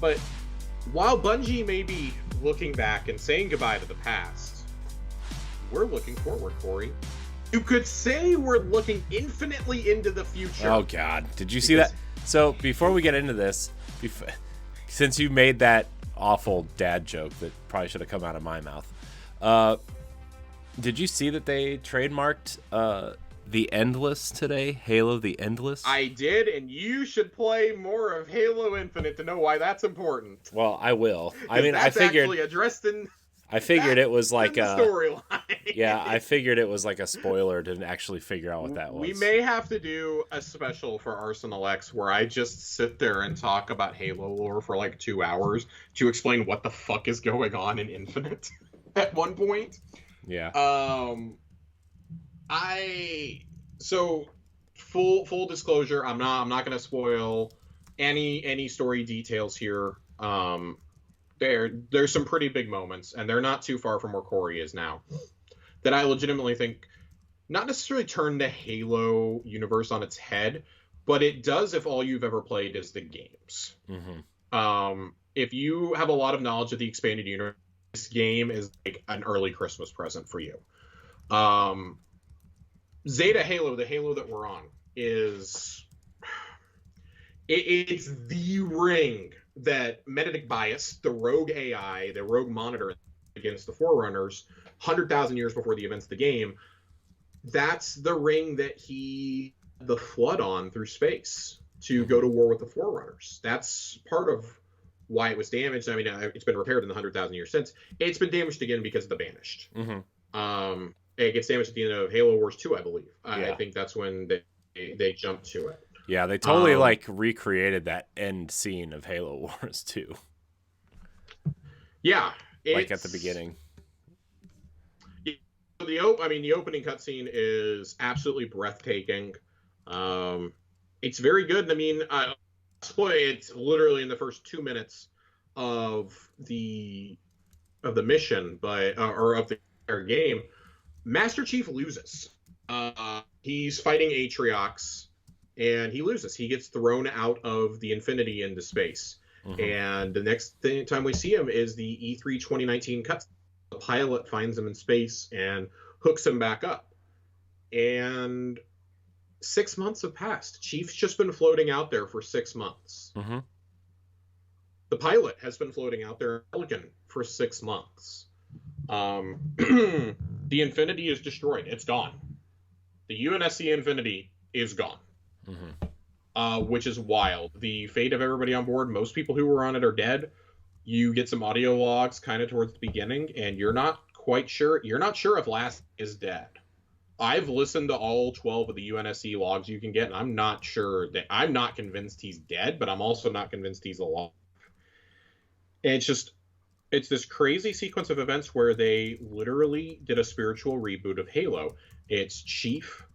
But while Bungie may be looking back and saying goodbye to the past, we're looking forward, Corey. You could say we're looking infinitely into the future. Oh, God. Did you see that? So, before we get into this, since you made that awful dad joke that probably should have come out of my mouth, did you see that they trademarked The Endless today? Halo The Endless? I did, and you should play more of Halo Infinite to know why that's important. Well, I will. I mean, that's I figured... actually addressed in... I figured it was like a storyline. Yeah, I figured it was like a spoiler to actually figure out what that was. We may have to do a special for Arsenal X where I just sit there and talk about Halo lore for like 2 hours to explain what the fuck is going on in Infinite at one point. Yeah. So full disclosure, I'm not going to spoil any story details here. There's some pretty big moments, and they're not too far from where Corey is now, that I legitimately think not necessarily turn the Halo universe on its head, but it does if all you've ever played is the games. Mm-hmm. If you have a lot of knowledge of the expanded universe, this game is like an early Christmas present for you. Zeta Halo, the Halo that we're on, it's the ring that Menedik Bias, the rogue AI, the rogue monitor against the Forerunners, 100,000 years before the events of the game, that's the ring that he the Flood on through space to go to war with the Forerunners. That's part of why it was damaged. I mean, it's been repaired in the 100,000 years since. It's been damaged again because of the Banished. Mm-hmm. It gets damaged at the end of Halo Wars 2, I believe. Yeah. I think that's when they jumped to it. Yeah, they totally recreated that end scene of Halo Wars 2. Yeah, like at the beginning. The opening cutscene is absolutely breathtaking. It's very good. I mean, it's literally in the first 2 minutes of the mission, or of the entire game. Master Chief loses. He's fighting Atriox. And he loses. He gets thrown out of the Infinity into space. Mm-hmm. And the next time we see him is the E3 2019 cutscene. The pilot finds him in space and hooks him back up. And 6 months have passed. Chief's just been floating out there for 6 months. Mm-hmm. The pilot has been floating out there in Pelican for 6 months. The Infinity is destroyed. It's gone. The UNSC Infinity is gone. Mm-hmm. Which is wild. The fate of everybody on board, most people who were on it are dead. You get some audio logs kind of towards the beginning, and you're not quite sure. You're not sure if Lasky is dead. I've listened to all 12 of the UNSC logs you can get, and I'm not convinced he's dead, but I'm also not convinced he's alive. And it's this crazy sequence of events where they literally did a spiritual reboot of Halo. It's Chief,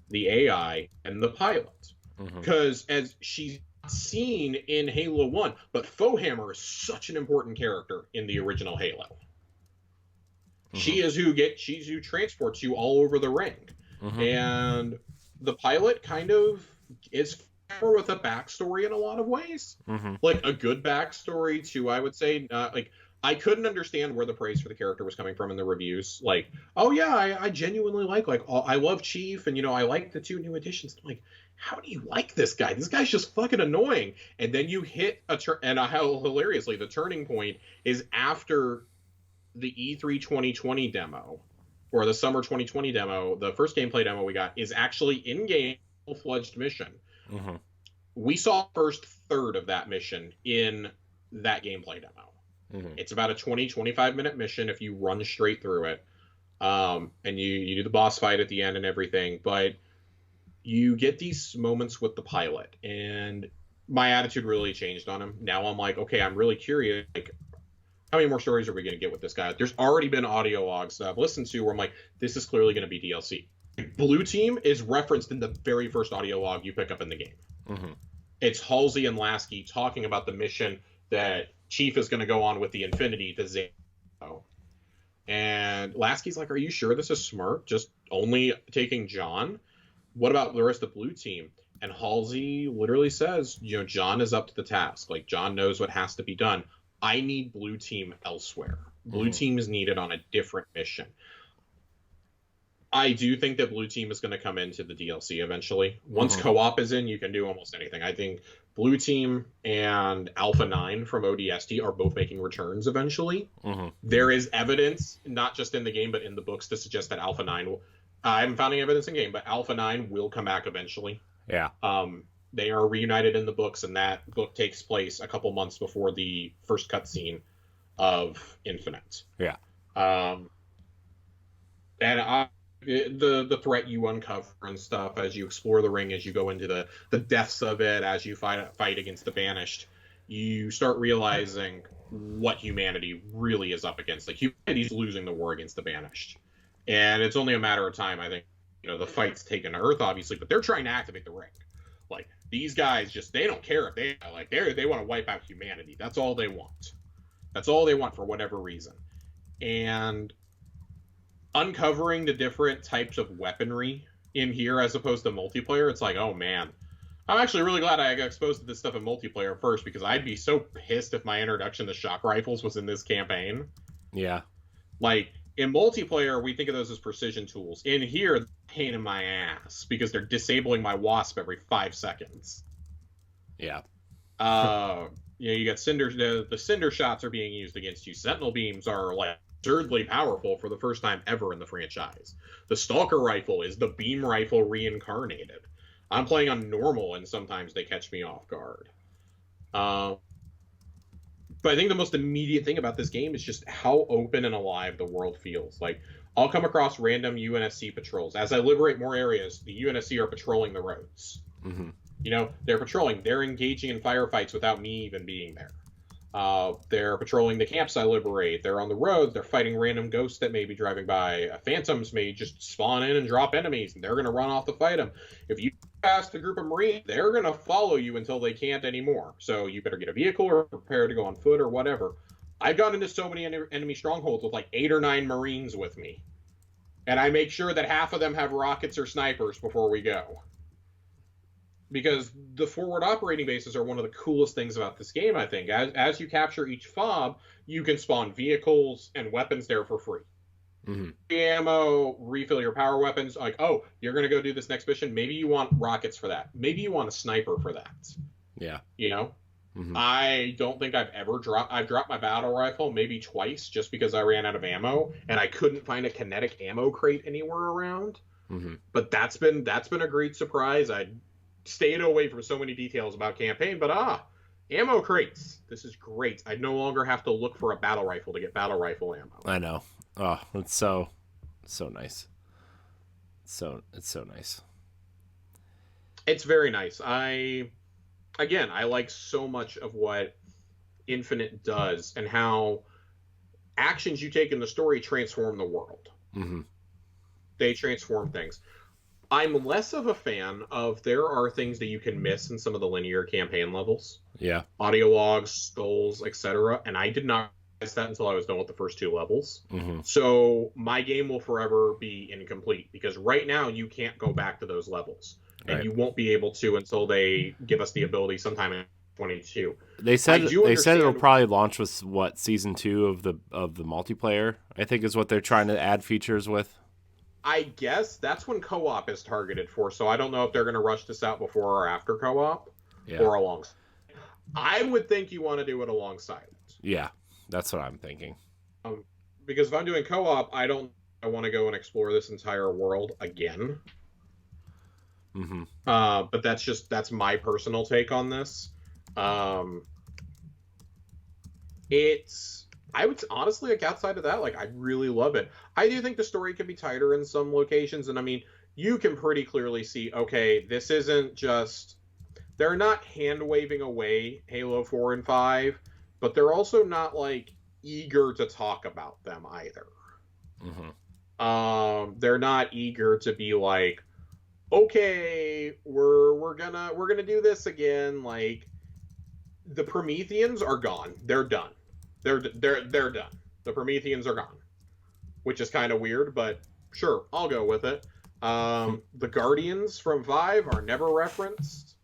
the AI, and the pilot. Because as she's seen in Halo 1, but Foehammer is such an important character in the original Halo. Mm-hmm. She's who transports you all over the ring. Mm-hmm. And the pilot kind of is with a backstory in a lot of ways. Mm-hmm. Like a good backstory too, I would say. I couldn't understand where the praise for the character was coming from in the reviews. Like, oh yeah, I genuinely I love Chief, and I like the 2 new additions. I'm like, how do you like this guy? This guy's just fucking annoying. And then you hit and how hilariously the turning point is after the E3 2020 demo, or the summer 2020 demo. The first gameplay demo we got is actually in-game full-fledged mission. Mm-hmm. We saw the first third of that mission in that gameplay demo. Mm-hmm. It's about a 20-25 minute mission if you run straight through it. And you do the boss fight at the end and everything, but you get these moments with the pilot, and my attitude really changed on him. Now I'm like, okay, I'm really curious, like, how many more stories are we going to get with this guy? There's already been audio logs that I've listened to where I'm like, this is clearly going to be DLC. Blue Team is referenced in the very first audio log you pick up in the game. Mm-hmm. It's Halsey and Lasky talking about the mission that Chief is going to go on with the Infinity to Zeta. And Lasky's like, are you sure this is smart? Just only taking John? What about the rest of Blue Team? And Halsey literally says, John is up to the task. Like, John knows what has to be done. I need blue team elsewhere. Blue team is needed on a different mission. I do think that blue team is going to come into the DLC eventually. Once co-op is in, you can do almost anything. I think blue team and Alpha 9 from ODST are both making returns eventually. There is evidence, not just in the game, but in the books, to suggest that Alpha 9 will... I haven't found any evidence in game, but Alpha 9 will come back eventually. Yeah. They are reunited in the books, and that book takes place a couple months before the first cutscene of Infinite. Yeah. The threat you uncover and stuff as you explore the ring, as you go into the depths of it, as you fight against the Banished, you start realizing what humanity really is up against. Like, humanity's losing the war against the Banished. And it's only a matter of time, I think. The fight's taken Earth, obviously, but they're trying to activate the ring. Like, these guys they don't care if they want to wipe out humanity. That's all they want. That's all they want for whatever reason. And uncovering the different types of weaponry in here as opposed to multiplayer, it's like, oh man. I'm actually really glad I got exposed to this stuff in multiplayer first, because I'd be so pissed if my introduction to shock rifles was in this campaign. Yeah. Like, in multiplayer, we think of those as precision tools. In here, pain in my ass, because they're disabling my wasp every 5 seconds. Yeah. You got cinder. The cinder shots are being used against you. Sentinel beams are like absurdly powerful for the first time ever in the franchise. The Stalker rifle is the beam rifle reincarnated. I'm playing on normal, and sometimes they catch me off guard. But I think the most immediate thing about this game is just how open and alive the world feels. Like, I'll come across random UNSC patrols. As I liberate more areas, the UNSC are patrolling the roads. They're patrolling. They're engaging in firefights without me even being there. They're patrolling the camps I liberate. They're on the roads. They're fighting random ghosts that may be driving by. Phantoms may just spawn in and drop enemies, and they're going to run off to fight them. If you pass a group of Marines, they're going to follow you until they can't anymore. So you better get a vehicle or prepare to go on foot or whatever. I've gone into so many enemy strongholds with like 8 or 9 Marines with me. And I make sure that half of them have rockets or snipers before we go. Because the forward operating bases are one of the coolest things about this game, I think. As you capture each fob, you can spawn vehicles and weapons there for free. Ammo, refill your power weapons. Like, oh, you're going to go do this next mission. Maybe you want rockets for that. Maybe you want a sniper for that. Yeah. I don't think I've ever I've dropped my battle rifle maybe twice just because I ran out of ammo and I couldn't find a kinetic ammo crate anywhere around. But that's been a great surprise. I stayed away from so many details about campaign, but ammo crates. This is great. I no longer have to look for a battle rifle to get battle rifle ammo. I know. Oh, it's so nice. It's so nice. It's very nice. I like so much of what Infinite does and how actions you take in the story transform the world. They transform things. I'm less of a fan of there are things that you can miss in some of the linear campaign levels. Yeah. Audio logs, skulls, etc. And I did not realize that until I was done with the first 2 levels. So my game will forever be incomplete because right now you can't go back to those levels. And you won't be able to until they give us the ability sometime in 22. They said it'll probably launch with season 2 of the multiplayer, I think is what they're trying to add features with. I guess that's when co-op is targeted for, so I don't know if they're going to rush this out before or after co-op or alongside. I would think you want to do it alongside it. Yeah, that's what I'm thinking. Because if I'm doing co-op, I want to go and explore this entire world again. But that's my personal take on this. I would honestly, like, outside of that, like, I really love it. I do think the story could be tighter in some locations, and I mean, you can pretty clearly see, okay, this isn't just, they're not hand-waving away Halo 4 and 5, but they're also not, like, eager to talk about them either. They're not eager to be like, okay, we're gonna do this again. Like, the Prometheans are gone. They're done. They're done. The Prometheans are gone, which is kind of weird, but sure, I'll go with it. The Guardians from 5 are never referenced.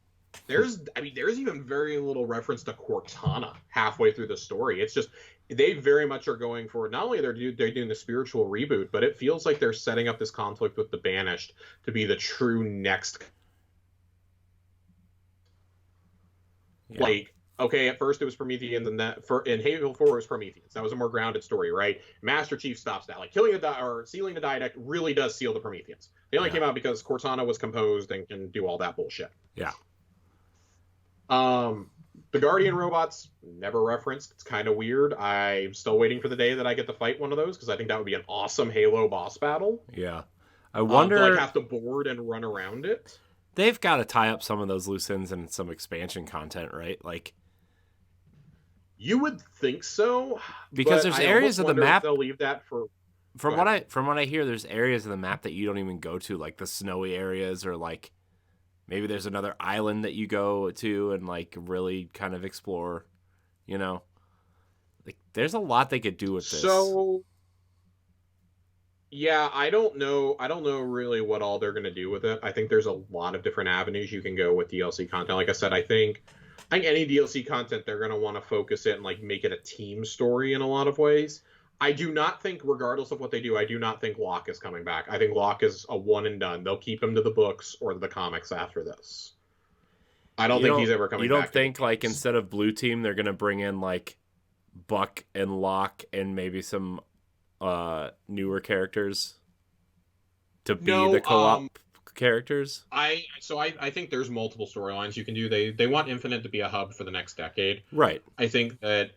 There's even very little reference to Cortana halfway through the story. It's just they very much are going for, not only they're doing the spiritual reboot, but it feels like they're setting up this conflict with the Banished to be the true next. Yeah. Like, okay, at first it was Prometheans, and in Halo 4 it was Prometheans. That was a more grounded story, right? Master Chief stops that. Like, killing or sealing the Didact really does seal the Prometheans. They only came out because Cortana was composed and can do all that bullshit. Yeah. The Guardian robots, never referenced. It's kind of weird. I'm still waiting for the day that I get to fight one of those, because I think that would be an awesome Halo boss battle. Yeah. I wonder... to, like, have to board and run around it. They've got to tie up some of those loose ends and some expansion content, right? Like... You would think so, because there's areas of the map they'll leave that for. From what I hear, there's areas of the map that you don't even go to, like the snowy areas, or like maybe there's another island that you go to and like really kind of explore. You know, like there's a lot they could do with this. So, yeah, I don't know really what all they're gonna do with it. I think there's a lot of different avenues you can go with DLC content. Like I said, I think any DLC content, they're going to want to focus it and like make it a team story in a lot of ways. I do not think, regardless of what they do, I do not think Locke is coming back. I think Locke is a one and done. They'll keep him to the books or the comics after this. I don't think he's ever coming back. You don't think, like, instead of Blue Team, they're going to bring in, like, Buck and Locke and maybe some newer characters to be the co-op characters? I think there's multiple storylines you can do. They want Infinite to be a hub for the next decade. Right. I think that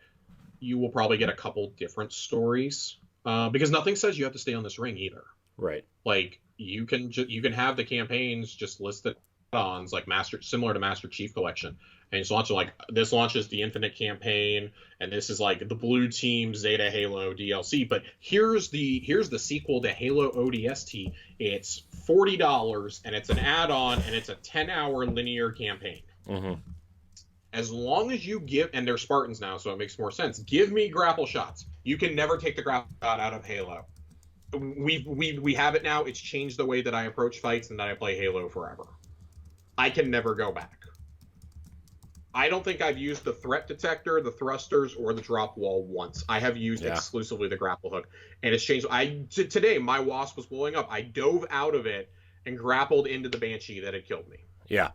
you will probably get a couple different stories, because nothing says you have to stay on this ring either. Right. Like you can have the campaigns just listed on like similar to Master Chief Collection, and it's launching like this launches the Infinite campaign, and this is like the Blue Team Zeta Halo DLC. But here's the sequel to Halo ODST. It's $40, and it's an add-on, and it's a 10-hour linear campaign. Mm-hmm. As long as you give, and they're Spartans now, so it makes more sense. Give me grapple shots. You can never take the grapple shot out of Halo. We have it now. It's changed the way that I approach fights and that I play Halo forever. I can never go back. I don't think I've used the threat detector, the thrusters, or the drop wall once. I have used exclusively the grapple hook, and it's changed. Today, my Wasp was blowing up. I dove out of it and grappled into the Banshee that had killed me. Yeah.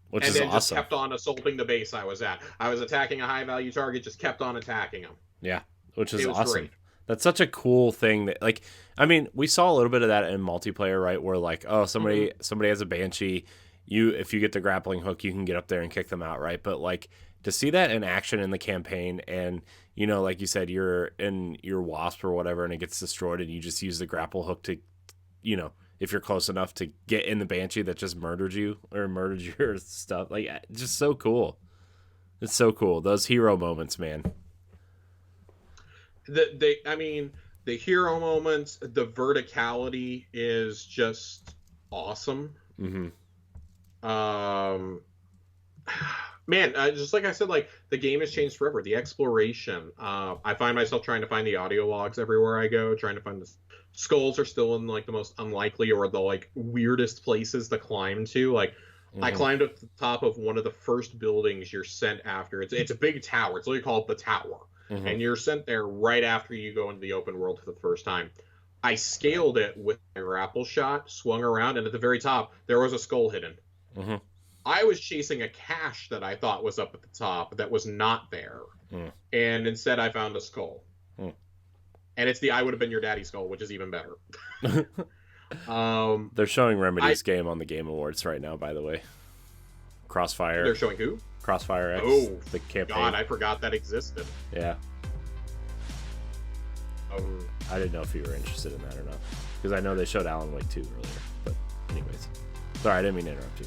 Which is awesome. And then just kept on assaulting the base I was at. I was attacking a high-value target, just kept on attacking them. Yeah, which is awesome. Great. That's such a cool thing that, like, I mean, we saw a little bit of that in multiplayer, right? Where like, oh, somebody has a Banshee. If you get the grappling hook, you can get up there and kick them out, right? But like to see that in action in the campaign, and you know, like you said, you're in your Wasp or whatever, and it gets destroyed, and you just use the grapple hook to, you know, if you're close enough to get in the Banshee that just murdered your stuff, like just so cool. It's so cool. Those hero moments, man. The hero moments, the verticality is just awesome. Mm-hmm. Man, just like I said, like the game has changed forever. The exploration, I find myself trying to find the audio logs everywhere I go, trying to find the skulls are still in like the most unlikely or the like weirdest places to climb to. Like I climbed up to the top of one of the first buildings you're sent after. It's a big tower. It's literally called the Tower. And you're sent there right after you go into the open world for the first time. I scaled it with my grapple shot, swung around, and at the very top, there was a skull hidden. I was chasing a cache that I thought was up at the top that was not there. And instead I found a skull. And it's the I Would Have Been Your Daddy skull, which is even better. They're showing Remedy's game on the Game Awards right now, by the way. Crossfire. They're showing who? Crossfire X. Oh, the campaign. God, I forgot that existed. Yeah. I didn't know if you were interested in that or not. Because I know they showed Alan Wake 2 earlier. But anyways. Sorry, I didn't mean to interrupt you.